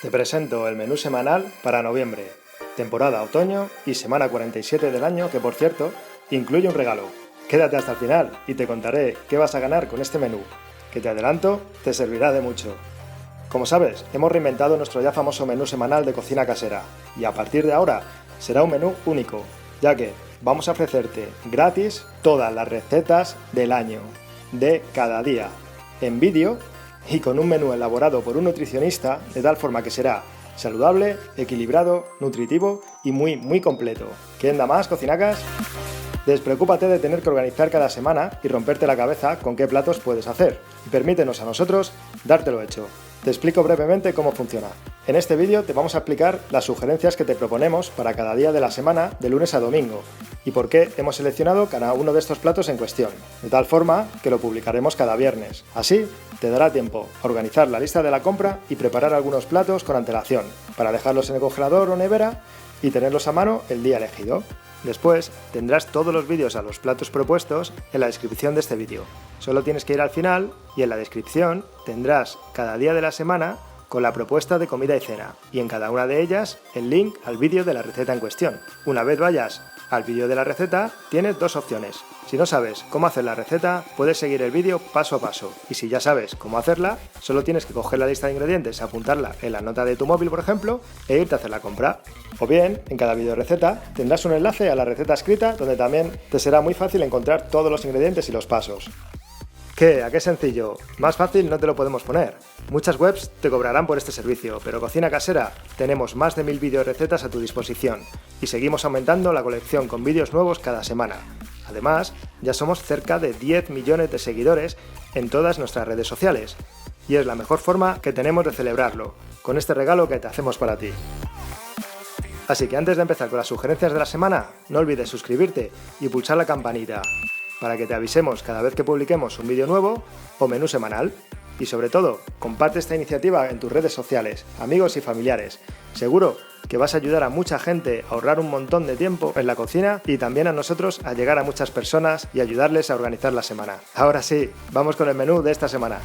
Te presento el menú semanal para noviembre, temporada otoño y semana 47 del año que, por cierto, incluye un regalo. Quédate hasta el final y te contaré qué vas a ganar con este menú, que te adelanto, te servirá de mucho. Como sabes, hemos reinventado nuestro ya famoso menú semanal de cocina casera y a partir de ahora será un menú único, ya que vamos a ofrecerte gratis todas las recetas del año, de cada día, en vídeo y con un menú elaborado por un nutricionista de tal forma que será saludable, equilibrado, nutritivo y muy completo. ¿Quién da más, cocinacas? Despreocúpate de tener que organizar cada semana y romperte la cabeza con qué platos puedes hacer. Y permítenos a nosotros dártelo hecho. Te explico brevemente cómo funciona. En este vídeo te vamos a explicar las sugerencias que te proponemos para cada día de la semana de lunes a domingo y por qué hemos seleccionado cada uno de estos platos en cuestión, de tal forma que lo publicaremos cada viernes. Así te dará tiempo a organizar la lista de la compra y preparar algunos platos con antelación, para dejarlos en el congelador o nevera y tenerlos a mano el día elegido. Después tendrás todos los vídeos a los platos propuestos en la descripción de este vídeo. Solo tienes que ir al final y en la descripción tendrás cada día de la semana con la propuesta de comida y cena y en cada una de ellas el link al vídeo de la receta en cuestión. Una vez vayas al vídeo de la receta tienes dos opciones. Si no sabes cómo hacer la receta, puedes seguir el vídeo paso a paso y si ya sabes cómo hacerla, solo tienes que coger la lista de ingredientes, apuntarla en la nota de tu móvil por ejemplo e irte a hacer la compra. O bien, en cada vídeo receta tendrás un enlace a la receta escrita donde también te será muy fácil encontrar todos los ingredientes y los pasos. ¿Qué? ¿A qué sencillo? Más fácil no te lo podemos poner. Muchas webs te cobrarán por este servicio, pero Cocina Casera tenemos más de 1000 videorecetas a tu disposición y seguimos aumentando la colección con vídeos nuevos cada semana. Además, ya somos cerca de 10 millones de seguidores en todas nuestras redes sociales y es la mejor forma que tenemos de celebrarlo, con este regalo que te hacemos para ti. Así que antes de empezar con las sugerencias de la semana, no olvides suscribirte y pulsar la campanita para que te avisemos cada vez que publiquemos un vídeo nuevo o menú semanal. Y sobre todo, comparte esta iniciativa en tus redes sociales, amigos y familiares. Seguro que vas a ayudar a mucha gente a ahorrar un montón de tiempo en la cocina y también a nosotros a llegar a muchas personas y ayudarles a organizar la semana. Ahora sí, vamos con el menú de esta semana.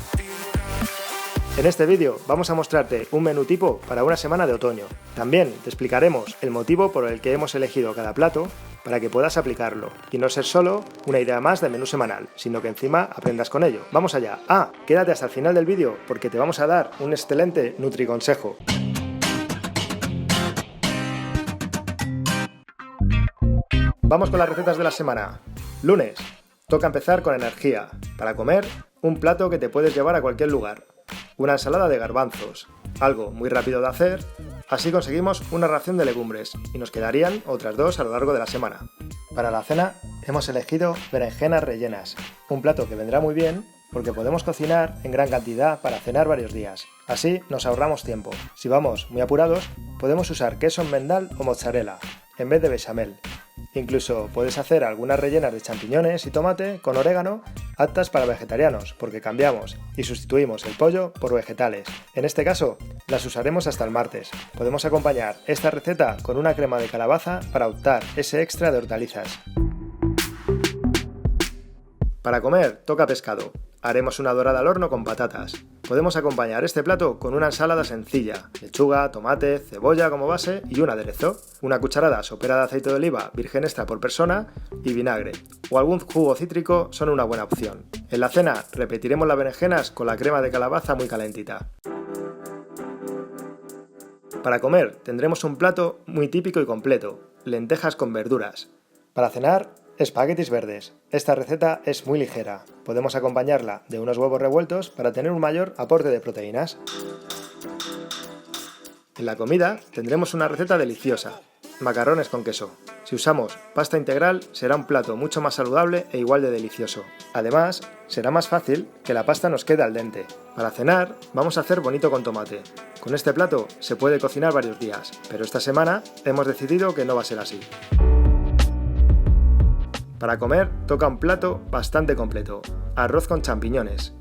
En este vídeo vamos a mostrarte un menú tipo para una semana de otoño. También te explicaremos el motivo por el que hemos elegido cada plato para que puedas aplicarlo y no ser solo una idea más de menú semanal, sino que encima aprendas con ello. ¡Vamos allá! Quédate hasta el final del vídeo porque te vamos a dar un excelente nutriconsejo. Vamos con las recetas de la semana. Lunes. Toca empezar con energía. Para comer, un plato que te puedes llevar a cualquier lugar. Una ensalada de garbanzos, algo muy rápido de hacer, así conseguimos una ración de legumbres y nos quedarían otras dos a lo largo de la semana. Para la cena hemos elegido berenjenas rellenas, un plato que vendrá muy bien porque podemos cocinar en gran cantidad para cenar varios días. Así nos ahorramos tiempo. Si vamos muy apurados, podemos usar queso Emmental o mozzarella en vez de bechamel. Incluso puedes hacer algunas rellenas de champiñones y tomate con orégano aptas para vegetarianos, porque cambiamos y sustituimos el pollo por vegetales. En este caso, las usaremos hasta el martes. Podemos acompañar esta receta con una crema de calabaza para optar ese extra de hortalizas. Para comer, toca pescado. Haremos una dorada al horno con patatas. Podemos acompañar este plato con una ensalada sencilla, lechuga, tomate, cebolla como base y un aderezo. Una cucharada sopera de aceite de oliva virgen extra por persona y vinagre, o algún jugo cítrico son una buena opción. En la cena repetiremos las berenjenas con la crema de calabaza muy calentita. Para comer tendremos un plato muy típico y completo, lentejas con verduras. Para cenar, espaguetis verdes. Esta receta es muy ligera. Podemos acompañarla de unos huevos revueltos para tener un mayor aporte de proteínas. En la comida tendremos una receta deliciosa, macarrones con queso. Si usamos pasta integral será un plato mucho más saludable e igual de delicioso. Además, será más fácil que la pasta nos quede al dente. Para cenar vamos a hacer bonito con tomate. Con este plato se puede cocinar varios días, pero esta semana hemos decidido que no va a ser así. Para comer toca un plato bastante completo, arroz con champiñones.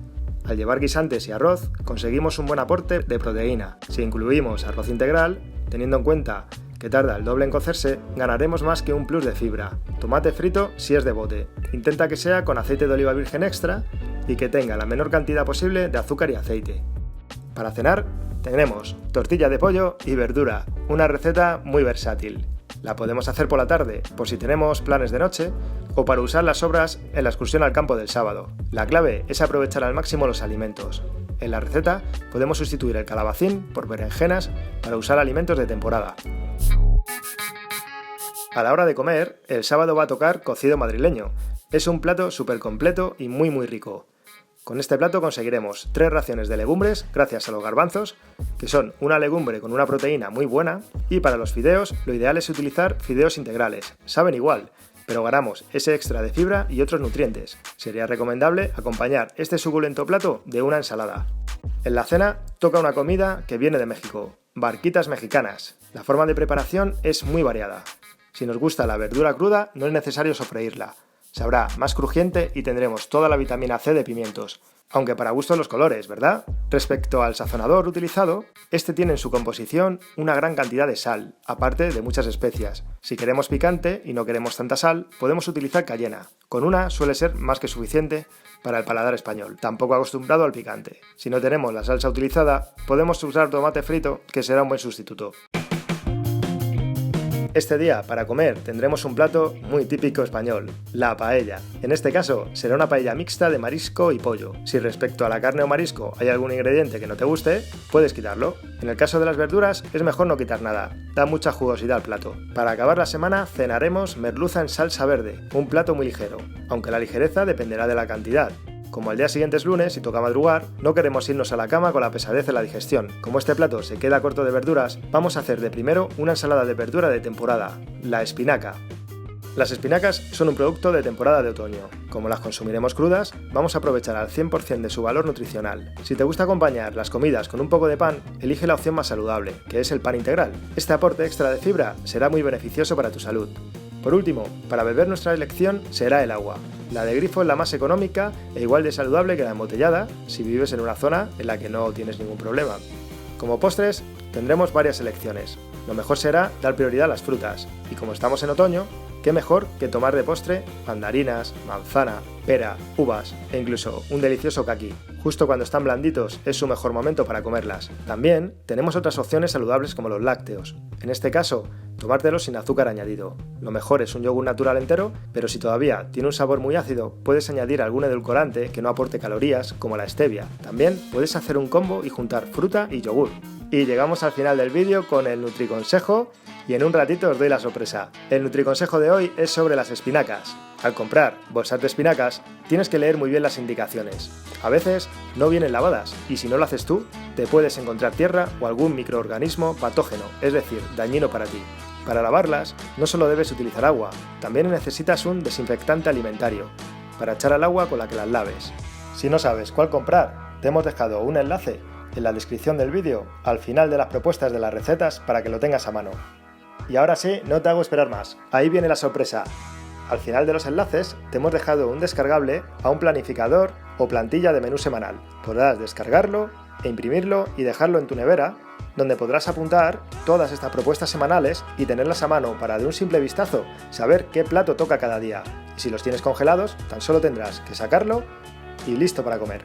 Al llevar guisantes y arroz conseguimos un buen aporte de proteína. Si incluimos arroz integral, teniendo en cuenta que tarda el doble en cocerse, ganaremos más que un plus de fibra. Tomate frito si es de bote. Intenta que sea con aceite de oliva virgen extra y que tenga la menor cantidad posible de azúcar y aceite. Para cenar Tenemos tortilla de pollo y verdura, una receta muy versátil. La podemos hacer por la tarde, por si tenemos planes de noche, o para usar las sobras en la excursión al campo del sábado. La clave es aprovechar al máximo los alimentos. En la receta podemos sustituir el calabacín por berenjenas para usar alimentos de temporada. A la hora de comer, el sábado va a tocar cocido madrileño. Es un plato súper completo y muy rico. Con este plato conseguiremos 3 raciones de legumbres gracias a los garbanzos, que son una legumbre con una proteína muy buena, y para los fideos lo ideal es utilizar fideos integrales. Saben igual, pero ganamos ese extra de fibra y otros nutrientes. Sería recomendable acompañar este suculento plato de una ensalada. En la cena toca una comida que viene de México, barquitas mexicanas. La forma de preparación es muy variada. Si nos gusta la verdura cruda, no es necesario sofreírla. Sabrá más crujiente y tendremos toda la vitamina C de pimientos, aunque para gusto los colores, ¿verdad? Respecto al sazonador utilizado, este tiene en su composición una gran cantidad de sal, aparte de muchas especias. Si queremos picante y no queremos tanta sal, podemos utilizar cayena. Con una suele ser más que suficiente para el paladar español, tampoco acostumbrado al picante. Si no tenemos la salsa utilizada, podemos usar tomate frito, que será un buen sustituto. Este día, para comer, tendremos un plato muy típico español, la paella. En este caso, será una paella mixta de marisco y pollo. Si respecto a la carne o marisco hay algún ingrediente que no te guste, puedes quitarlo. En el caso de las verduras, es mejor no quitar nada, da mucha jugosidad al plato. Para acabar la semana, cenaremos merluza en salsa verde, un plato muy ligero, aunque la ligereza dependerá de la cantidad. Como el día siguiente es lunes y toca madrugar, no queremos irnos a la cama con la pesadez en la digestión. Como este plato se queda corto de verduras, vamos a hacer de primero una ensalada de verdura de temporada, la espinaca. Las espinacas son un producto de temporada de otoño. Como las consumiremos crudas, vamos a aprovechar al 100% de su valor nutricional. Si te gusta acompañar las comidas con un poco de pan, elige la opción más saludable, que es el pan integral. Este aporte extra de fibra será muy beneficioso para tu salud. Por último, para beber nuestra elección será el agua. La de grifo es la más económica e igual de saludable que la embotellada si vives en una zona en la que no tienes ningún problema. Como postres, tendremos varias elecciones. Lo mejor será dar prioridad a las frutas, y como estamos en otoño, qué mejor que tomar de postre mandarinas, manzana, pera, uvas e incluso un delicioso caqui. Justo cuando están blanditos es su mejor momento para comerlas. También tenemos otras opciones saludables como los lácteos. En este caso, tomártelos sin azúcar añadido. Lo mejor es un yogur natural entero, pero si todavía tiene un sabor muy ácido, puedes añadir algún edulcorante que no aporte calorías, como la stevia. También puedes hacer un combo y juntar fruta y yogur. Y llegamos al final del vídeo con el nutriconsejo y en un ratito os doy la sorpresa. El nutriconsejo de hoy es sobre las espinacas. Al comprar bolsas de espinacas, tienes que leer muy bien las indicaciones. A veces no vienen lavadas y si no lo haces tú, te puedes encontrar tierra o algún microorganismo patógeno, es decir, dañino para ti. Para lavarlas, no solo debes utilizar agua, también necesitas un desinfectante alimentario, para echar al agua con la que las laves. Si no sabes cuál comprar, te hemos dejado un enlace en la descripción del vídeo, al final de las propuestas de las recetas para que lo tengas a mano. Y ahora sí, no te hago esperar más, ahí viene la sorpresa. Al final de los enlaces te hemos dejado un descargable a un planificador o plantilla de menú semanal. Podrás descargarlo e imprimirlo y dejarlo en tu nevera, donde podrás apuntar todas estas propuestas semanales y tenerlas a mano para de un simple vistazo saber qué plato toca cada día. Y si los tienes congelados, tan solo tendrás que sacarlo y listo para comer.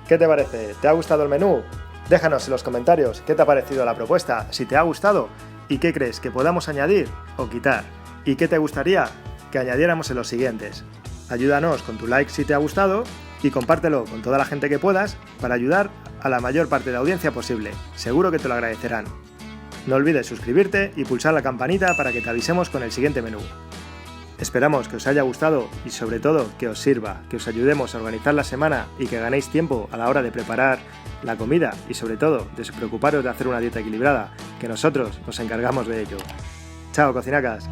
¿Qué te parece? ¿Te ha gustado el menú? Déjanos en los comentarios qué te ha parecido la propuesta, si te ha gustado y qué crees que podamos añadir o quitar. ¿Y qué te gustaría que añadiéramos en los siguientes? Ayúdanos con tu like si te ha gustado y compártelo con toda la gente que puedas para ayudar a la mayor parte de la audiencia posible. Seguro que te lo agradecerán. No olvides suscribirte y pulsar la campanita para que te avisemos con el siguiente menú. Esperamos que os haya gustado y sobre todo que os sirva, que os ayudemos a organizar la semana y que ganéis tiempo a la hora de preparar la comida y sobre todo de preocuparos de hacer una dieta equilibrada, que nosotros nos encargamos de ello. ¡Chao, cocinacas!